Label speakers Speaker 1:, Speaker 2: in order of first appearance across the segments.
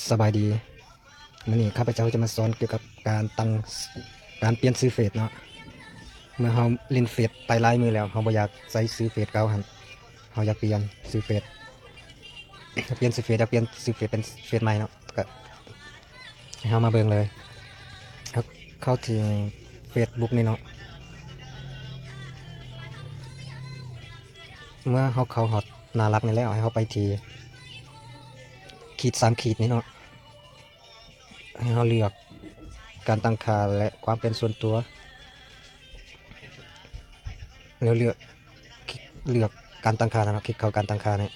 Speaker 1: สบายดีวันนี้ข้าพเจ้าจะมาสอนเกี่ยวกับการเปลี่ยนซื้อเฟซเนาะเมื่อเราเล่นเฟซไปหลายมือแล้วเราบ่อยากใส่ซื้อเฟซเก่าหันเราอยากเปลี่ยนซื้อเฟซเปลี่ยนซื้อเฟซอยากเปลี่ยนซื้อเฟซเป็นเฟซใหม่เนาะก็ให้เรามาเบิ่งเลยเอาเข้าที่เฟซบุ๊กนี่เนาะเมื่อเราเข้าฮอตน่ารักนี่แล้วให้เราไปที่ขีด3 ขีดนี่เนาะให้เราเลือกการตั้งค่าและความเป็นส่วนตัวแล้วเลือกการตั้งค่านะครับคลิกเข้าการตั้งค่าเนี่ย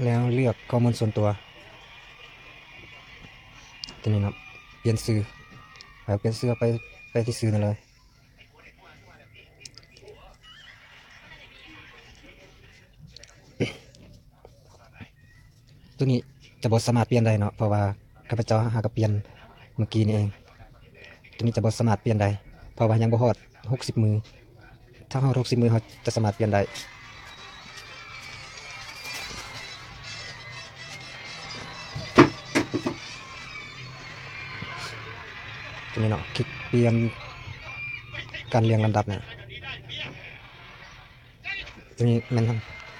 Speaker 1: แล้วเลือกข้อมูลส่วนตัวทีนี้นะครับเปลี่ยนซื้อเปลี่ยนซื้อไปที่ซื้อนั่นเลยตัวนี้จะบ่สามารถเปลี่ยนได้เนาะเพราะว่าข้าพเจ้าหากเปลี่ยนเมื่อกี้นี่เองตัวนี้จะบ่สามารถเปลี่ยนได้เพราะว่ายังบ่ฮอด60มือถ้าฮอด60มือเขาจะสามารถเปลี่ยนได้ตัวนี้เนาะคลิกเปลี่ยนการเรียงลำดับเนี่ยตัวนี้มัน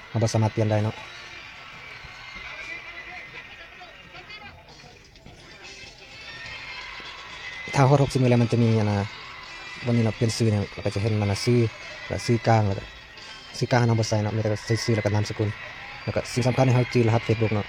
Speaker 1: เราบ่สามารถเปลี่ยนได้เนาะถ้าฮอด60มือแล้วมันจะมีอันนะวันนี้เราเปลี่ยนซื้อเนี่ยเราก็จะเห็นมันนะซื้อแล้วซื้อกลางแล้วก็ซื้อกลางเราบ่ใส่เนาะมีแต่ใส่ซื้อแล้วก็นามสกุลแล้วก็สิ่งสำคัญให้เราจื้อรหัส Facebook เนาะ